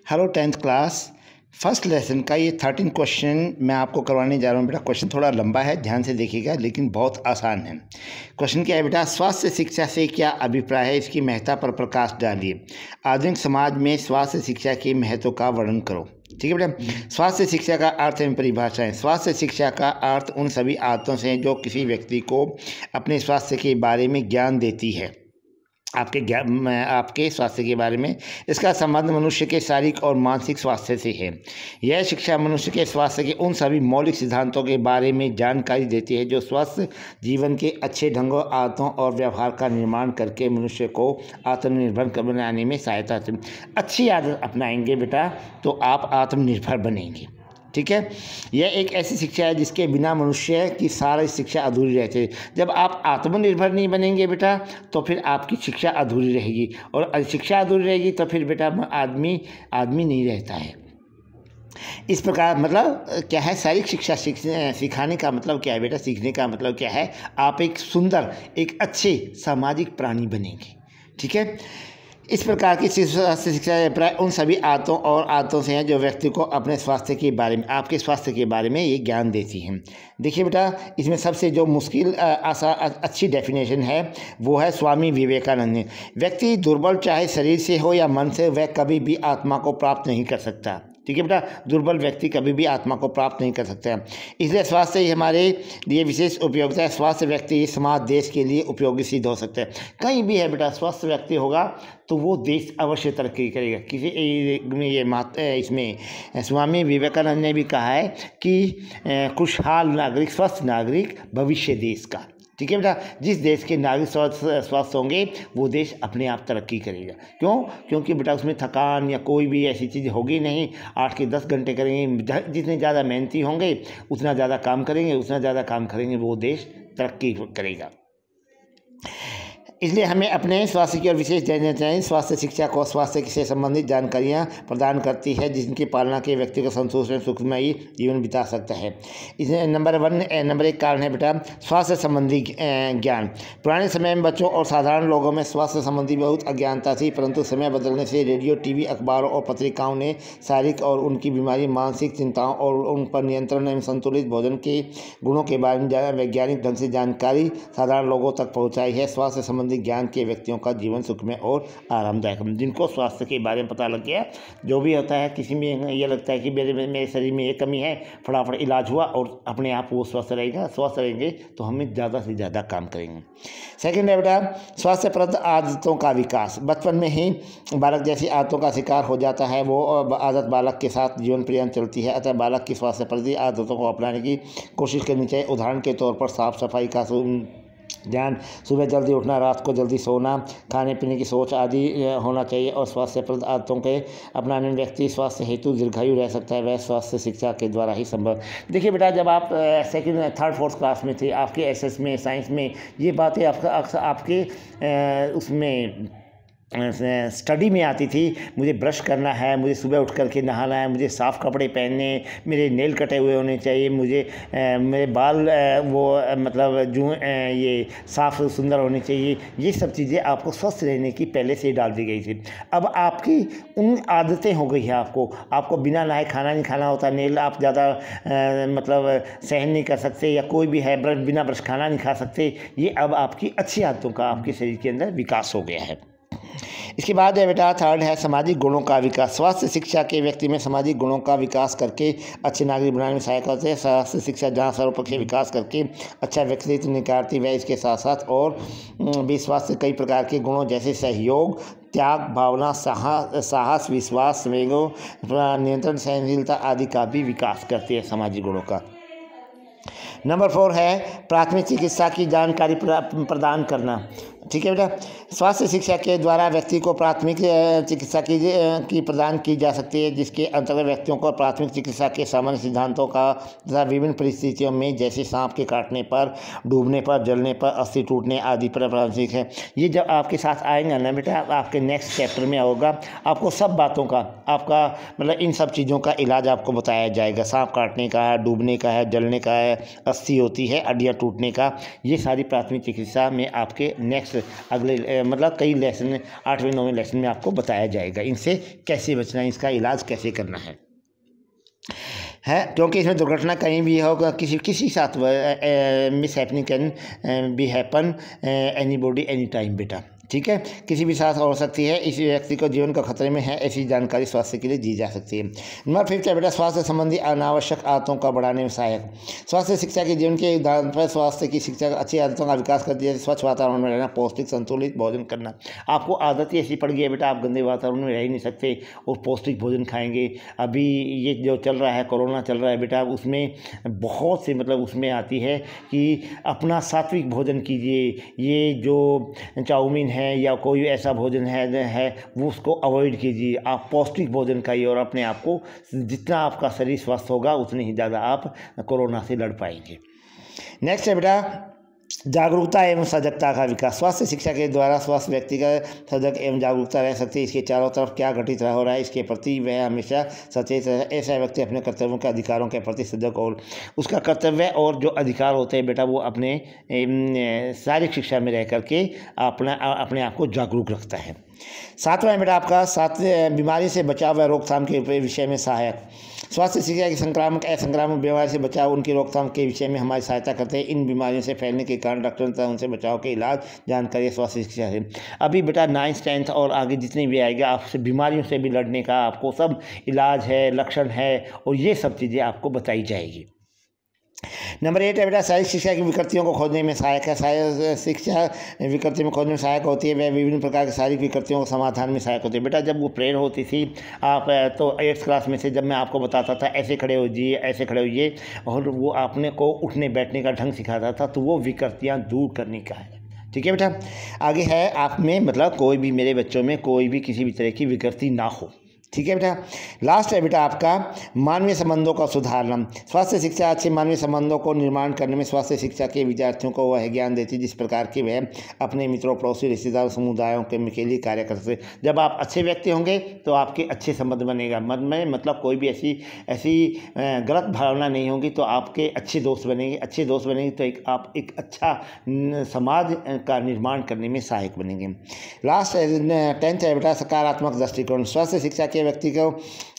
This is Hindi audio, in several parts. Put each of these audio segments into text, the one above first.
Hello 10th class first lesson का ये 13 क्वेश्चन मैं आपको करवाने जा रहा हूँ बेटा। क्वेश्चन थोड़ा लंबा है, ध्यान से देखिएगा, लेकिन बहुत आसान है। क्वेश्चन क्या है बेटा, स्वास्थ्य शिक्षा से क्या अभिप्राय है, इसकी महत्ता पर प्रकाश डालिए। आधुनिक समाज में स्वास्थ्य शिक्षा के महत्व का वर्णन करो। ठीक है बेटा। स्वास्थ्य शिक्षा का अर्थ एवं परिभाषाएं। स्वास्थ्य शिक्षा का अर्थ उन सभी आदतों से जो किसी व्यक्ति को अपने स्वास्थ्य के बारे में ज्ञान देती है, आपके स्वास्थ्य के बारे में। इसका संबंध मनुष्य के शारीरिक और मानसिक स्वास्थ्य से है। यह शिक्षा मनुष्य के स्वास्थ्य के उन सभी मौलिक सिद्धांतों के बारे में जानकारी देती है जो स्वस्थ जीवन के अच्छे ढंगों, आदतों और व्यवहार का निर्माण करके मनुष्य को आत्मनिर्भर बनाने में सहायता देती है। अच्छी आदत अपनाएंगे बेटा तो आप आत्मनिर्भर बनेंगे। ठीक है। यह एक ऐसी शिक्षा है जिसके बिना मनुष्य की सारी शिक्षा अधूरी रहती है। जब आप आत्मनिर्भर नहीं बनेंगे बेटा तो फिर आपकी शिक्षा अधूरी रहेगी, और शिक्षा अधूरी रहेगी तो फिर बेटा आदमी नहीं रहता है। इस प्रकार मतलब क्या है, शारीरिक शिक्षा सिखाने का मतलब क्या है बेटा, सीखने का मतलब क्या है, आप एक सुंदर, एक अच्छे सामाजिक प्राणी बनेंगे। ठीक है। इस प्रकार की स्वास्थ्य शिक्षा प्राय उन सभी आदतों से हैं जो व्यक्ति को अपने स्वास्थ्य के बारे में, आपके स्वास्थ्य के बारे में ये ज्ञान देती हैं। देखिए बेटा, इसमें सबसे जो मुश्किल अच्छी डेफिनेशन है वो है स्वामी विवेकानंद ने। व्यक्ति दुर्बल चाहे शरीर से हो या मन से, वह कभी भी आत्मा को प्राप्त नहीं कर सकता। ठीक है बेटा, दुर्बल व्यक्ति कभी भी आत्मा को प्राप्त नहीं कर सकता। इसलिए स्वास्थ्य ही हमारे लिए विशेष उपयोगिता है। स्वास्थ्य व्यक्ति समाज, देश के लिए उपयोगी सिद्ध हो सकता है। कहीं भी है बेटा, स्वस्थ व्यक्ति होगा तो वो देश अवश्य तरक्की करेगा। इसमें स्वामी विवेकानंद ने भी कहा है कि खुशहाल नागरिक, स्वस्थ नागरिक भविष्य देश का। ठीक है बेटा, जिस देश के नागरिक स्वस्थ होंगे वो देश अपने आप तरक्की करेगा। क्यों? क्योंकि बेटा उसमें थकान या कोई भी ऐसी चीज़ होगी नहीं। 8 के 10 घंटे करेंगे, जितने ज़्यादा मेहनती होंगे उतना ज़्यादा काम करेंगे, वो देश तरक्की करेगा। इसलिए हमें अपने स्वास्थ्य की ओर विशेष ध्यान देना चाहिए। स्वास्थ्य शिक्षा को स्वास्थ्य से संबंधित जानकारियाँ प्रदान करती है जिनकी पालना के व्यक्ति को संतोष में सुखमयी जीवन बिता सकता है। इसमें नंबर एक कारण है बेटा स्वास्थ्य संबंधी ज्ञान। पुराने समय में बच्चों और साधारण लोगों में स्वास्थ्य संबंधी बहुत अज्ञानता थी, परंतु समय बदलने से रेडियो, टीवी, अखबारों और पत्रिकाओं ने शारीरिक और उनकी बीमारी, मानसिक चिंताओं और उन पर नियंत्रण एवं संतुलित भोजन के गुणों के बारे में वैज्ञानिक ढंग से जानकारी साधारण लोगों तक पहुँचाई है। स्वास्थ्य संबंधी ज्ञान के व्यक्तियों का जीवन सुखमय और आरामदायक। जिनको स्वास्थ्य के बारे में पता लग गया, जो भी होता है, किसी में ये लगता है कि मेरे शरीर में ये कमी है, फटाफट इलाज हुआ और अपने आप वो स्वस्थ रहेंगे तो हम ज़्यादा से ज़्यादा काम करेंगे। सेकेंड है बेटा स्वास्थ्यप्रद आदतों का विकास। बचपन में ही बालक जैसी आदतों का शिकार हो जाता है, वो आदत बालक के साथ जीवन पर्यंत चलती है। अतः बालक की स्वास्थ्यप्रद आदतों को अपनाने की कोशिश करनी चाहिए। उदाहरण के तौर पर साफ सफाई का ध्यान, सुबह जल्दी उठना, रात को जल्दी सोना, खाने पीने की सोच आदि होना चाहिए। और स्वास्थ्यप्रद आदतों के अपनाने में व्यक्ति स्वास्थ्य हेतु दीर्घायु रह सकता है। वह स्वास्थ्य शिक्षा के द्वारा ही संभव। देखिए बेटा, जब आप सेकंड, थर्ड, फोर्थ क्लास में थे, आपके एसएस में, साइंस में ये बातें आपके उसमें स्टडी में आती थी। मुझे ब्रश करना है, मुझे सुबह उठ करके नहाना है, मुझे साफ़ कपड़े पहनने, मेरे नेल कटे हुए होने चाहिए, मुझे मेरे बाल ये साफ़ सुंदर होने चाहिए। ये सब चीज़ें आपको स्वस्थ रहने की पहले से ही डाल दी गई थी। अब आपकी उन आदतें हो गई है, आपको बिना नहाए खाना नहीं खाना होता, नेल आप ज़्यादा सहन नहीं कर सकते, या कोई भी है बिना ब्रश खाना नहीं खा सकते। ये अब आपकी अच्छी आदतों का आपके शरीर के अंदर विकास हो गया है। इसके बाद है बेटा थर्ड है सामाजिक गुणों का विकास। स्वास्थ्य शिक्षा के व्यक्ति में सामाजिक गुणों का विकास करके अच्छे नागरिक बनाने में सहायक होते हैं। स्वास्थ्य शिक्षा जहाँ सर्वपक्षीय विकास करके अच्छा व्यक्तित्व निखारती है, इसके साथ साथ और भी स्वास्थ्य कई प्रकार के गुणों जैसे सहयोग, त्याग भावना, साहस, विश्वास, संवेगों, नियंत्रण, सहनशीलता आदि का भी विकास करती है सामाजिक गुणों का। नंबर 4 है प्राथमिक चिकित्सा की जानकारी प्रदान करना। ठीक है बेटा, स्वास्थ्य शिक्षा के द्वारा व्यक्ति को प्राथमिक चिकित्सा की प्रदान की जा सकती है, जिसके अंतर्गत व्यक्तियों को प्राथमिक चिकित्सा के सामान्य सिद्धांतों का तथा विभिन्न परिस्थितियों में जैसे सांप के काटने पर, डूबने पर, जलने पर, अस्थि टूटने आदि पर प्राथमिक है। ये जब आपके साथ आएंगे ना बेटा, आपके नेक्स्ट चैप्टर में होगा, आपको सब बातों का, आपका मतलब इन सब चीज़ों का इलाज आपको बताया जाएगा। सांप काटने का है, डूबने का है, जलने का है, अस्थि होती है, हड्डियाँ टूटने का, ये सारी प्राथमिक चिकित्सा में आपके नेक्स्ट नेक्स्ट अगले मतलब कई लेसन 8वें 9वें लेसन में आपको बताया जाएगा इनसे कैसे बचना है, इसका इलाज कैसे करना है क्योंकि इसमें दुर्घटना कहीं भी होगा, किसी साथ miss happening can be happen anybody any time बेटा, ठीक है, किसी भी साथ हो सकती है। इसी व्यक्ति को जीवन का खतरे में है ऐसी जानकारी स्वास्थ्य के लिए दी जा सकती है। नंबर 5 है बेटा स्वास्थ्य संबंधी अनावश्यक आदतों का बढ़ाने में सहायक। स्वास्थ्य शिक्षा के जीवन के उदाहरण पर स्वास्थ्य की शिक्षा अच्छी आदतों का विकास करती है। स्वच्छ वातावरण में रहना, पौष्टिक संतुलित भोजन करना। आपको आदत ही ऐसी पड़ गई है बेटा, आप गंदे वातावरण में रह ही नहीं सकते और पौष्टिक भोजन खाएंगे। अभी ये जो चल रहा है, कोरोना चल रहा है बेटा, उसमें बहुत से मतलब उसमें आती है कि अपना सात्विक भोजन कीजिए। ये जो चाउमीन है या कोई ऐसा भोजन है वो उसको अवॉइड कीजिए। आप पौष्टिक भोजन खाइए और अपने आप को, जितना आपका शरीर स्वस्थ होगा उतनी ही ज़्यादा आप कोरोना से लड़ पाएंगे। नेक्स्ट है बेटा जागरूकता एवं सजगता का विकास। स्वास्थ्य शिक्षा के द्वारा स्वस्थ व्यक्ति का सजग एवं जागरूकता रह सकती है। इसके चारों तरफ क्या घटित हो रहा है इसके प्रति वह हमेशा सचेत रहे। ऐसा व्यक्ति अपने कर्तव्यों के अधिकारों के प्रति सजग और उसका कर्तव्य और जो अधिकार होते हैं बेटा वो अपने शारीरिक शिक्षा में रह करके अपने आप को जागरूक रखता है। 7वां बेटा आपका बीमारी से बचाव व रोकथाम के विषय में सहायक। स्वास्थ्य शिक्षा की संक्रामक असंक्रामक बीमारी से बचाव उनकी रोकथाम के विषय में हमारी सहायता करते हैं। इन बीमारियों से फैलने के कारण डॉक्टर तथा उनसे बचाव के इलाज जानकारी स्वास्थ्य शिक्षा से। अभी बेटा 9th 10th और आगे जितनी भी आएगा आपसे बीमारियों से भी लड़ने का आपको सब इलाज है, लक्षण है और ये सब चीज़ें आपको बताई जाएगी। नंबर 8 है बेटा शारीरिक शिक्षा की विकृतियों को खोजने में सहायक है। शारीरिक शिक्षा विकृति में खोजने में सहायक होती है। वह विभिन्न प्रकार के शारीरिक विकृतियों को समाधान में सहायक होती है। बेटा जब वो प्रेयर होती थी आप तो 8th क्लास में से जब मैं आपको बताता था ऐसे खड़े हो जाइए, ऐसे खड़े होइए और वो आपने को उठने बैठने का ढंग सिखाता था, तो वो विकृतियाँ दूर करने का है। ठीक है बेटा, आगे है आप में मतलब कोई भी मेरे बच्चों में कोई भी किसी भी तरह की विकृति ना हो। ठीक है बेटा, लास्ट है बेटा आपका मानवीय संबंधों का सुधारना। स्वास्थ्य शिक्षा अच्छे मानवीय संबंधों को निर्माण करने में स्वास्थ्य शिक्षा के विद्यार्थियों को वह ज्ञान देती है जिस प्रकार के वह अपने मित्रों, पड़ोसी, रिश्तेदारों, समुदायों के लिए कार्य कर सकते। जब आप अच्छे व्यक्ति होंगे तो आपके अच्छे संबंध बनेगा। मन में मतलब कोई भी ऐसी गलत भावना नहीं होगी तो आपके अच्छे दोस्त बनेंगे। अच्छे दोस्त बनेंगे तो आप एक अच्छा समाज का निर्माण करने में सहायक बनेंगे। लास्ट 10th है बेटा सकारात्मक दृष्टिकोण। स्वास्थ्य शिक्षा के व्यक्ति को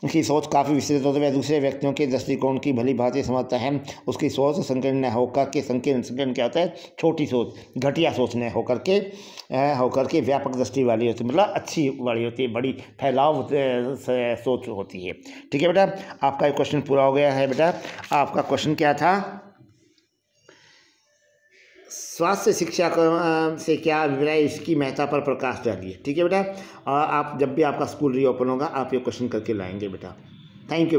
की सोच काफ़ी विस्तृत होती है। वह दूसरे व्यक्तियों के दृष्टिकोण की भली भांति समझता है। उसकी सोच संकीर्ण न होकर के संकीर्ण क्या होता है, छोटी सोच, घटिया सोच न होकर के व्यापक दृष्टि वाली होती है, मतलब अच्छी वाली होती है, बड़ी फैलाव सोच होती है। ठीक है बेटा, आपका क्वेश्चन पूरा हो गया है। बेटा आपका क्वेश्चन क्या था, स्वास्थ्य शिक्षा से क्या अभिप्राय, इसकी महत्ता पर प्रकाश डालिए। ठीक है बेटा, और आप जब भी आपका स्कूल रीओपन होगा आप ये क्वेश्चन करके लाएंगे बेटा। Thank you.